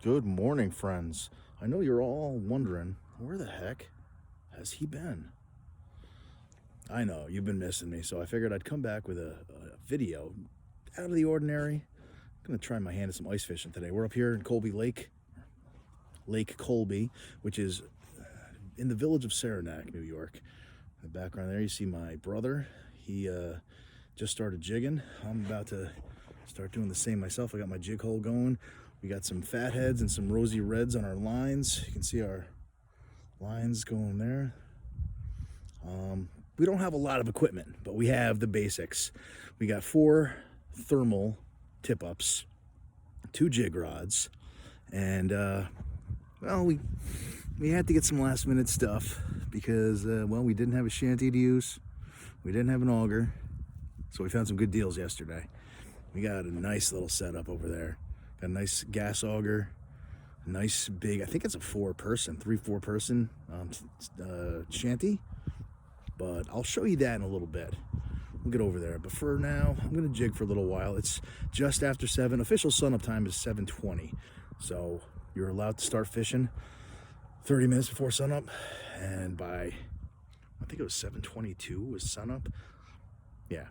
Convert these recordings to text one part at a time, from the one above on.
Good morning, friends. I know you're all wondering, where the heck has he been? I know, you've been missing me, so I figured I'd come back with a video out of the ordinary. I'm going to try my hand at some ice fishing today. We're up here in Colby Lake, Lake Colby, which is in the village of Saranac, New York. In the background there, you see my brother. He just started jigging. I'm about to start doing the same myself. I got my jig hole going. We got some fat heads and some rosy reds on our lines. You can see our lines going there. We don't have a lot of equipment, but we have the basics. We got 4 thermal tip-ups, 2 jig rods, and well, we had to get some last-minute stuff because well, we didn't have a shanty to use, we didn't have an auger, so we found some good deals yesterday. We got a nice little setup over there. Got a nice gas auger, a nice big, I think it's a 4-person, 3-4-person shanty. But I'll show you that in a little bit. We'll get over there. But for now, I'm going to jig for a little while. It's just after 7. Official sunup time is 7:20. So you're allowed to start fishing 30 minutes before sunup. And by, I think it was 7:22 was sunup. Yeah,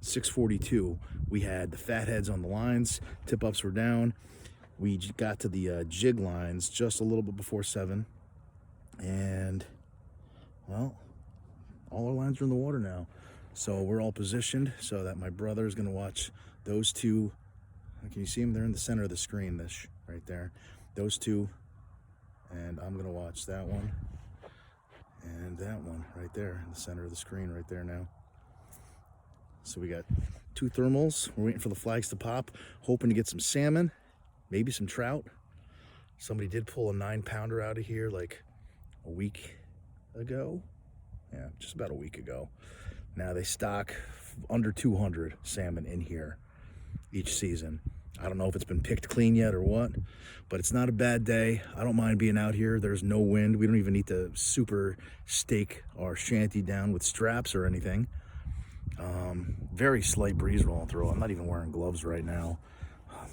6:42, we had the fat heads on the lines. Tip-ups were down. We got to the jig lines just a little bit before 7. And, well, all our lines are in the water now, so we're all positioned so that my brother is going to watch those 2. Can you see them? They're in the center of the screen, this right there, those 2, and I'm going to watch that one and that one right there in the center of the screen right there now. So we got 2 thermals. We're waiting for the flags to pop, hoping to get some salmon, maybe some trout. Somebody did pull a 9-pounder out of here like a week ago. Yeah, just about a week ago. Now they stock under 200 salmon in here each season. I don't know if it's been picked clean yet or what, but it's not a bad day. I don't mind being out here. There's no wind. We don't even need to super stake our shanty down with straps or anything. Very slight breeze rolling through. I'm not even wearing gloves right now.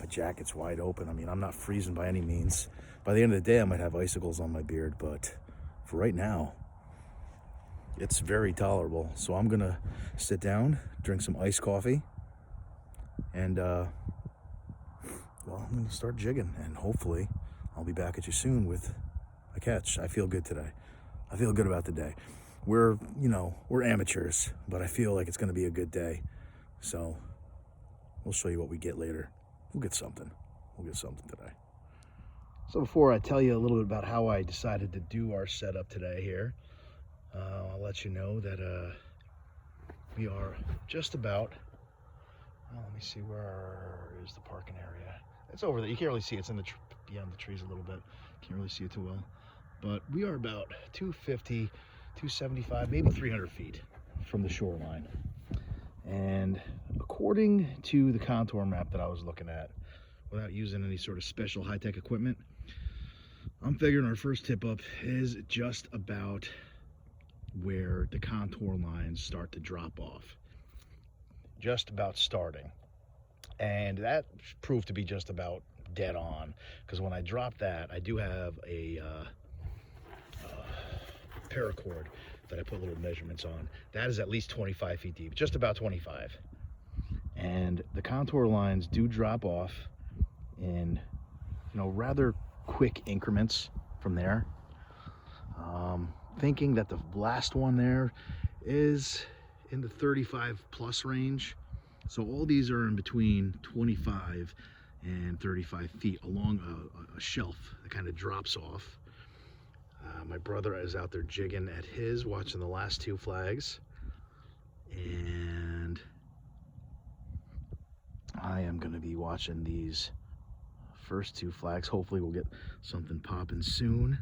My jacket's wide open. I mean, I'm not freezing by any means. By the end of the day, I might have icicles on my beard, but for right now, it's very tolerable. So I'm gonna sit down, drink some iced coffee, and well, I'm gonna start jigging, and hopefully I'll be back at you soon with a catch. I feel good today. I feel good about the day. We're amateurs, but I feel like it's gonna be a good day. So we'll show you what we get later. We'll get something. We'll get something today. So before I tell you a little bit about how I decided to do our setup today here, I'll let you know that we are just about, let me see, where is the parking area? It's over there. You can't really see it. It's in the beyond the trees a little bit. Can't really see it too well. But we are about 250, 275, maybe 300 feet from the shoreline. And according to the contour map that I was looking at, without using any sort of special high-tech equipment, I'm figuring our first tip-up is just about where the contour lines start to drop off. Just about starting. And that proved to be just about dead on, because when I dropped that, I do have a paracord that I put little measurements on. That is at least 25 feet deep, just about 25. And the contour lines do drop off in, rather quick increments from there. Thinking that the last one there is in the 35 plus range. So all these are in between 25 and 35 feet along a shelf that kind of drops off. My brother is out there jigging at his, watching the last 2 flags. And I am going to be watching these first 2 flags. Hopefully we'll get something popping soon.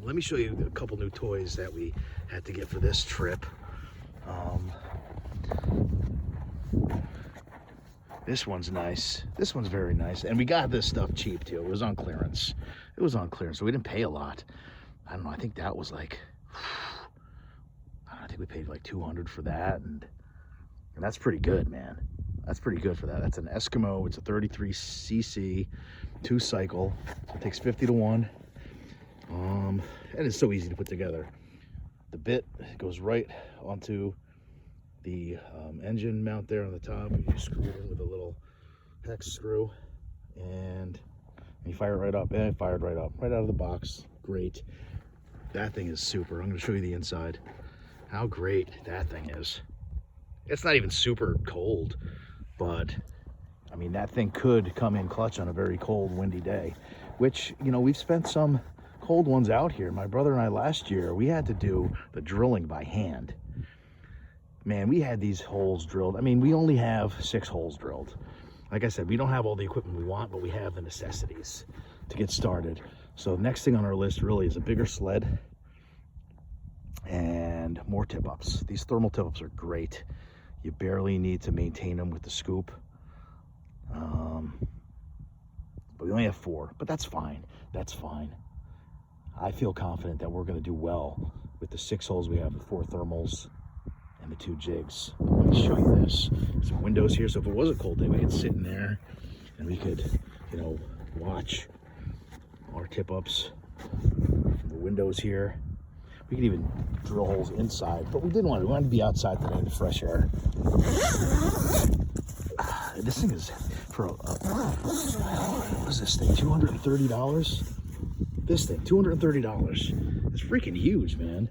Let me show you a couple new toys that we had to get for this trip. This one's nice. This one's very nice. And we got this stuff cheap too. It was on clearance. So we didn't pay a lot. I don't know, I think that was like, I think we paid like $200 for that, and that's pretty good, man. That's pretty good for that. That's an Eskimo. It's a 33cc, 2-cycle. So it takes 50 to 1. And it's so easy to put together. The bit goes right onto the engine mount there on the top. You just screw it in with a little hex screw, and you fire it right up. And it fired right up, right out of the box. Great. That thing is super. I'm going to show you the inside. How great that thing is. It's not even super cold, but I mean, that thing could come in clutch on a very cold, windy day, which, you know, we've spent some cold ones out here. My brother and I last year, we had to do the drilling by hand. Man, we had these holes drilled. I mean, we only have 6 holes drilled. Like I said, we don't have all the equipment we want, but we have the necessities to get started. So next thing on our list really is a bigger sled and more tip-ups. These thermal tip-ups are great. You barely need to maintain them with the scoop. But we only have 4, but that's fine. That's fine. I feel confident that we're going to do well with the 6 holes we have, the 4 thermals and the 2 jigs. Let me show you this. Some windows here, so if it was a cold day, we could sit in there and we could, you know, watch our tip-ups from the windows here. We could even drill holes inside, but we didn't want to. We wanted to be outside today in the fresh air. This thing is for what is this thing? $230? This thing, $230. It's freaking huge, man.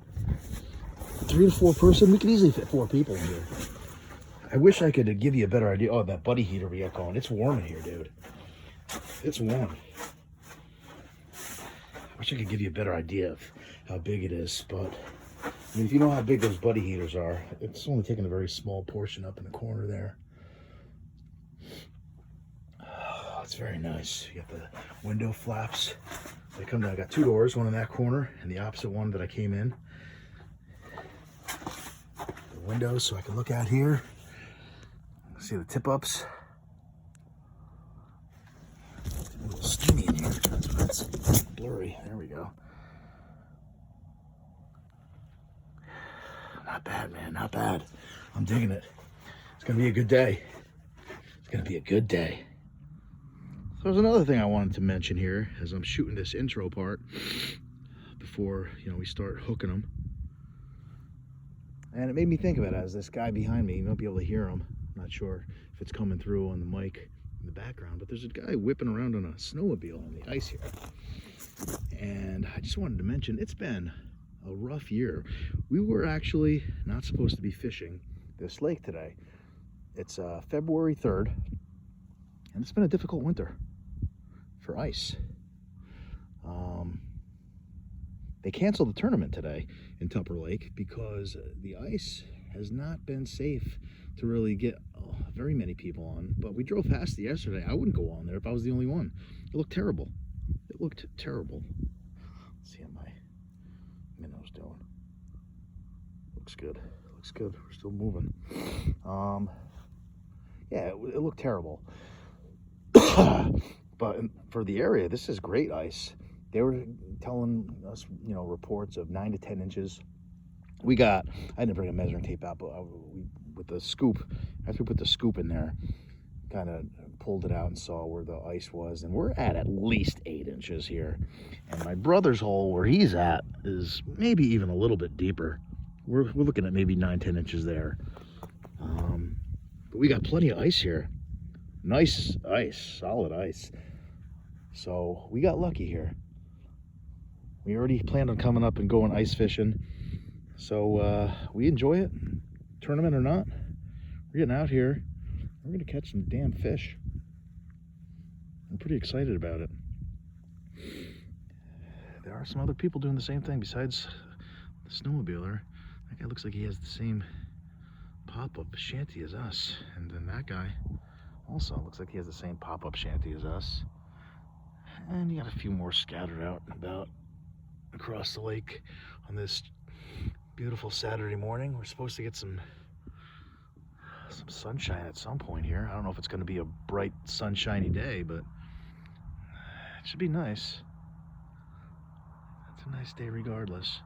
3 to 4 person. We could easily fit 4 people in here. I wish I could give you a better idea. Oh, that buddy heater we got going. It's warm in here, dude. It's warm. I wish I could give you a better idea of how big it is, but I mean, if you know how big those buddy heaters are, it's only taking a very small portion up in the corner there. Oh, it's very nice. You got the window flaps. They come down. I got 2 doors, one in that corner and the opposite one that I came in. The windows so I can look out here. See the tip-ups. A little steamy in here. That's blurry. There we go. Not bad, man. Not bad. I'm digging it. It's going to be a good day. It's going to be a good day. So there's another thing I wanted to mention here as I'm shooting this intro part before, you know, we start hooking them. And it made me think of it as this guy behind me. You won't be able to hear him. I'm not sure if it's coming through on the mic in the background, but there's a guy whipping around on a snowmobile on the ice here. And I just wanted to mention, it's been a rough year. We were actually not supposed to be fishing this lake today. It's February 3rd, and it's been a difficult winter for ice. They canceled the tournament today in Tupper Lake because the ice has not been safe to really get very many people on. But we drove past it yesterday. I wouldn't go on there if I was the only one. It looked terrible. It looked terrible. Let's see how my minnow's doing. Looks good. Looks good. We're still moving. Yeah, it looked terrible. But for the area, this is great ice. They were telling us, you know, reports of 9 to 10 inches. I didn't bring a measuring tape out, but with the scoop, after we put the scoop in there, kind of pulled it out and saw where the ice was. And we're at least 8 inches here. And my brother's hole, where he's at, is maybe even a little bit deeper. We're looking at maybe 9, 10 inches there. But we got plenty of ice here. Nice ice, solid ice. So we got lucky here. We already planned on coming up and going ice fishing. So we enjoy it, tournament or not. We're getting out here. We're gonna catch some damn fish. I'm pretty excited about it. There are some other people doing the same thing besides the snowmobiler. That guy looks like he has the same pop-up shanty as us. And then that guy also looks like he has the same pop-up shanty as us. And you got a few more scattered out and about across the lake on this beautiful Saturday morning. We're supposed to get some sunshine at some point here. I don't know if it's going to be a bright, sunshiny day, but it should be nice. It's a nice day regardless.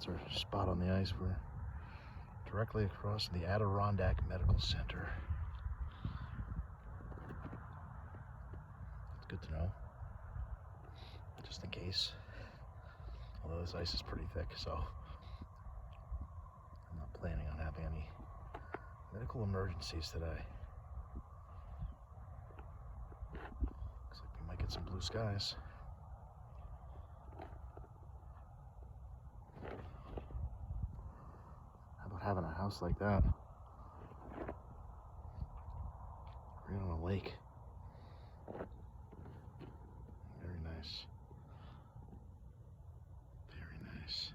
That's our spot on the ice. We're directly across the Adirondack Medical Center. It's good to know, just in case. Although this ice is pretty thick, so I'm not planning on having any medical emergencies today. Looks like we might get some blue skies. How about having a house like that? Right on a lake. Very nice. Very nice.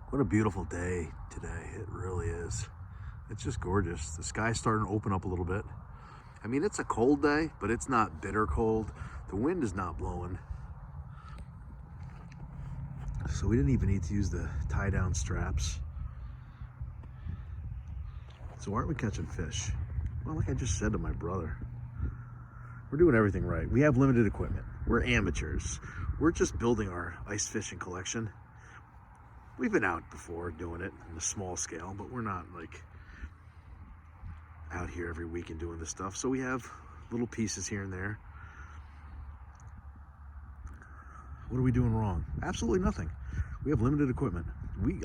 What a beautiful day today. It really is. It's just gorgeous. The sky's starting to open up a little bit. I mean, it's a cold day, but it's not bitter cold. The wind is not blowing. So we didn't even need to use the tie down straps. So aren't we catching fish? Well, like I just said to my brother, we're doing everything right. We have limited equipment. We're amateurs. We're just building our ice fishing collection. We've been out before doing it on a small scale, but we're not like out here every week and doing this stuff. So we have little pieces here and there. What are we doing wrong? Absolutely nothing. We have limited equipment.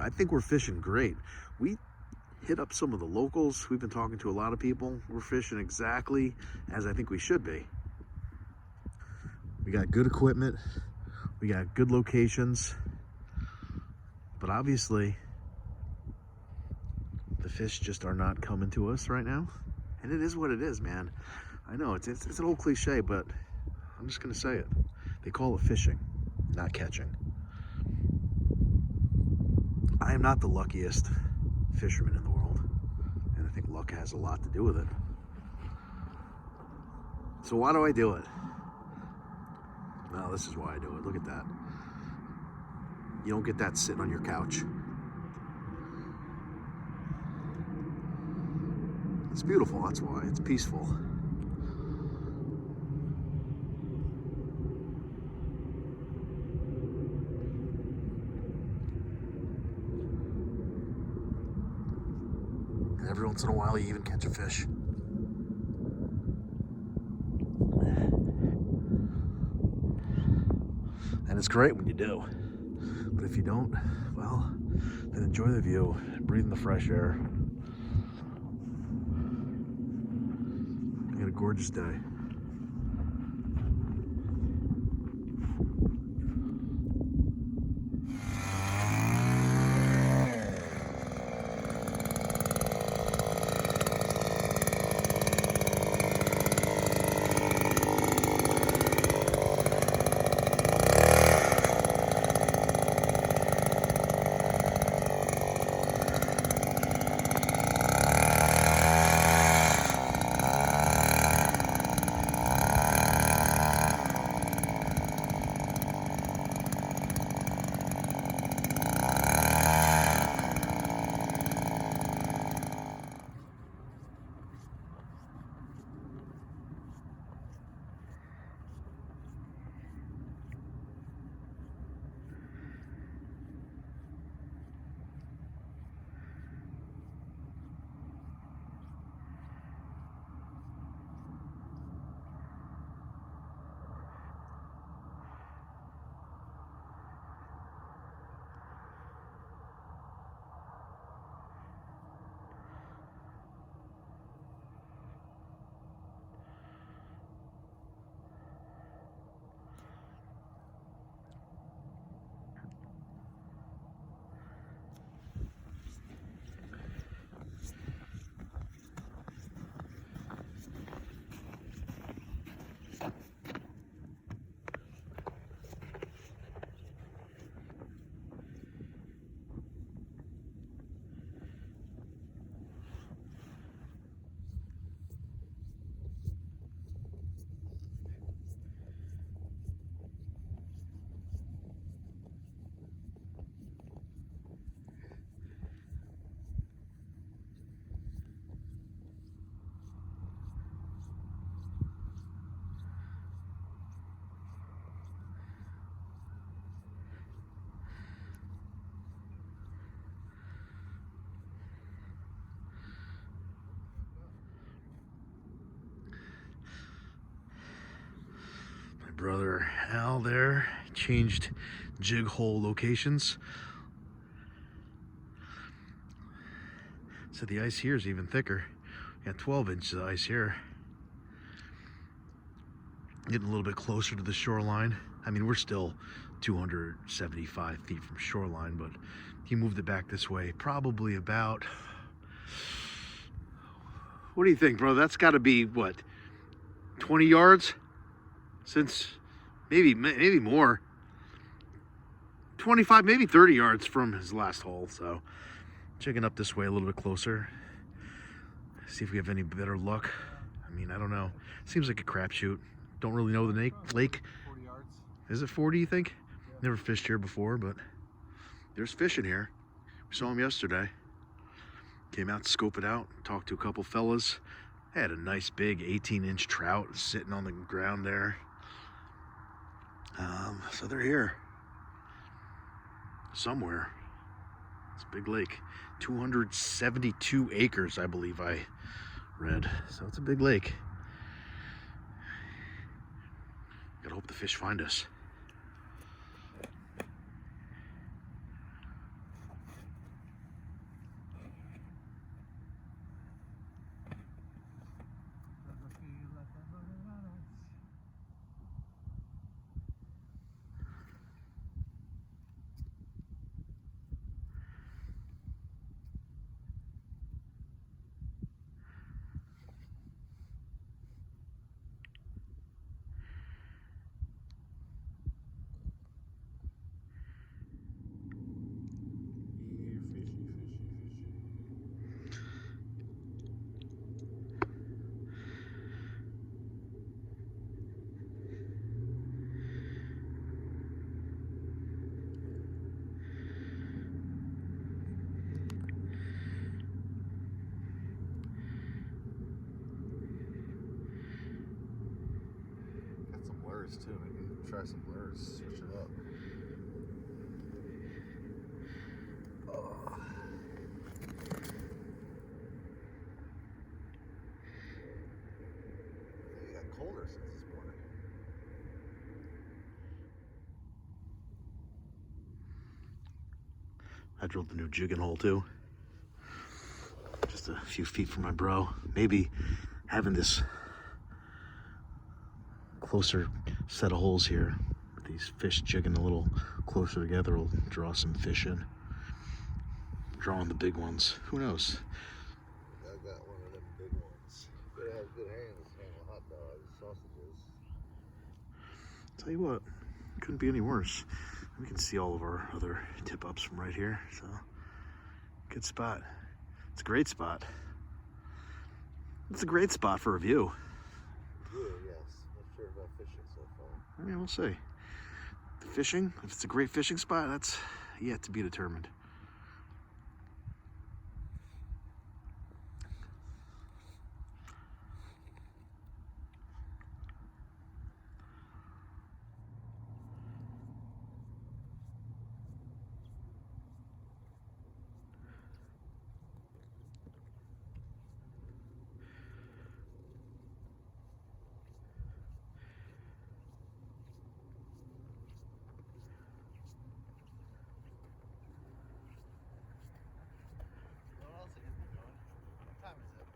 I think we're fishing great. We hit up some of the locals. We've been talking to a lot of people. We're fishing exactly as I think we should be. We got good equipment. We got good locations. But obviously, the fish just are not coming to us right now. And it is what it is, man. I know, it's an old cliche, but I'm just gonna say it. They call it fishing, not catching. I am not the luckiest fisherman in the world. And I think luck has a lot to do with it. So why do I do it? Well, this is why I do it. Look at that. You don't get that sitting on your couch. It's beautiful, that's why. It's peaceful. And every once in a while you even catch a fish. And it's great when you do. But if you don't, well, then enjoy the view, breathe in the fresh air. You got a gorgeous day. Brother Al there changed jig hole locations. So the ice here is even thicker. We got 12 inches of ice here. Getting a little bit closer to the shoreline. I mean, we're still 275 feet from shoreline, but he moved it back this way. Probably about, what do you think, bro? That's got to be, what, 20 yards? Since maybe more, 25, maybe 30 yards from his last hole. So checking up this way a little bit closer, see if we have any better luck. I mean, I don't know. Seems like a crapshoot. Don't really know the lake. 40 yards. Is it 40, you think? Yeah. Never fished here before, but there's fish in here. We saw him yesterday. Came out to scope it out, talked to a couple fellas. Had a nice big 18-inch trout sitting on the ground there. So they're here somewhere. It's a big lake, 272 acres, I believe I read. So it's a big lake. Gotta hope the fish find us. lures too. Maybe try some lures, switch it up. Oh. It got colder since this morning. I drilled the new jigging hole too. Just a few feet from my bro. Maybe having this closer set of holes here, with these fish jigging a little closer together, will draw some fish in. Drawing the big ones. Who knows? I got one of them big ones. You gotta have good hands to handle hot dogs, sausages. Tell you what, couldn't be any worse. We can see all of our other tip ups from right here, so good spot. It's a great spot. It's a great spot for a view. Yeah, yes. Not sure about fishing so far. Yeah, we'll see. The fishing, if it's a great fishing spot, that's yet to be determined. What else are you doing? What time is it?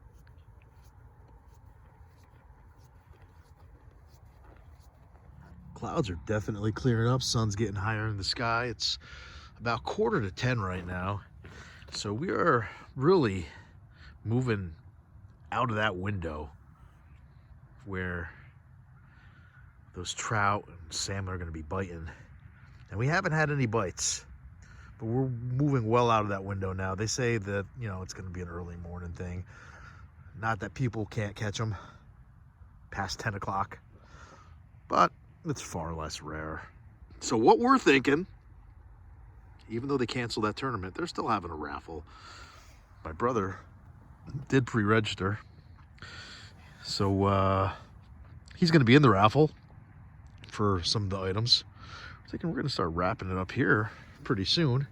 Clouds are definitely clearing up. Sun's getting higher in the sky. It's about 9:45 right now. So we are really moving out of that window where those trout and salmon are going to be biting. And we haven't had any bites, but we're moving well out of that window now. They say that, you know, it's going to be an early morning thing. Not that people can't catch them past 10 o'clock, but it's far less rare. So what we're thinking, even though they canceled that tournament, they're still having a raffle. My brother did pre-register, so he's going to be in the raffle for some of the items. I'm thinking we're going to start wrapping it up here pretty soon.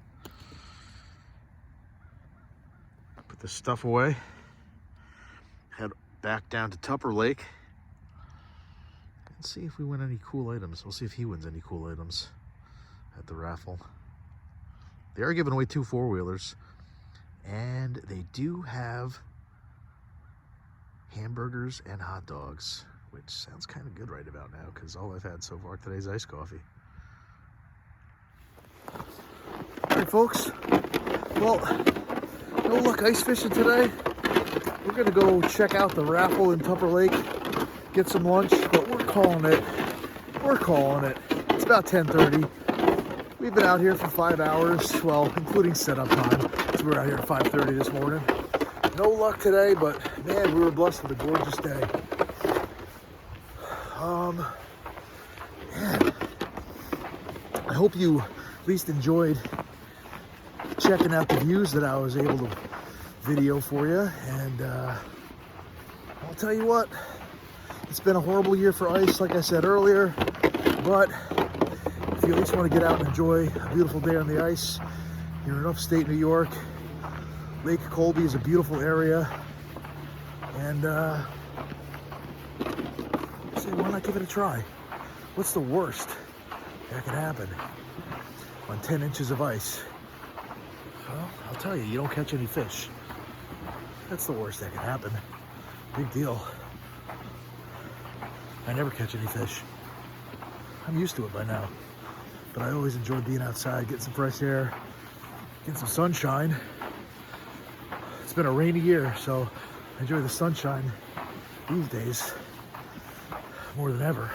Put this stuff away. Head back down to Tupper Lake and see if we win any cool items. We'll see if he wins any cool items at the raffle. They are giving away 2 4-wheelers, and they do have hamburgers and hot dogs, which sounds kind of good right about now because all I've had so far today is iced coffee. All right, folks. Well, no luck ice fishing today. We're gonna go check out the raffle in Tupper Lake, get some lunch, but we're calling it. We're calling it. It's about 10:30. We've been out here for 5 hours, well, including setup time. So we're out here at 5:30 this morning. No luck today, but man, we were blessed with a gorgeous day. Man, I hope you at least enjoyed checking out the views that I was able to video for you. And I'll tell you what, it's been a horrible year for ice, like I said earlier, but if you at least want to get out and enjoy a beautiful day on the ice, you're in upstate New York. Lake Colby is a beautiful area, and say, why not give it a try? What's the worst that could happen on 10 inches of ice? Well, I'll tell you, you don't catch any fish. That's the worst that could happen. Big deal. I never catch any fish. I'm used to it by now. But I always enjoy being outside, getting some fresh air, getting some sunshine. It's been a rainy year, so I enjoy the sunshine these days more than ever.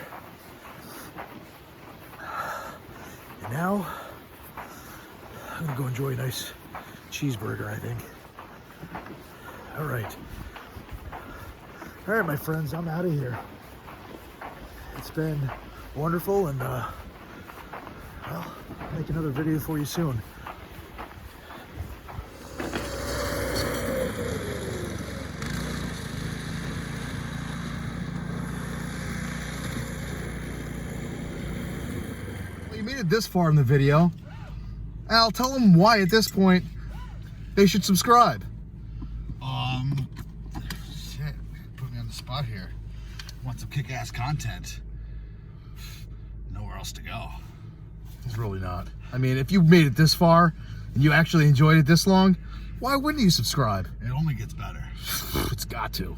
And now, I'm gonna go enjoy a nice cheeseburger, I think. All right, my friends, I'm out of here. It's been wonderful, and well, I'll make another video for you soon. you made it this far in the video, Al, tell them why at this point they should subscribe. Shit, put me on the spot here. Want some kick-ass content? Nowhere else to go. It's really not. I mean, if you made it this far and you actually enjoyed it this long, why wouldn't you subscribe? It only gets better. It's got to.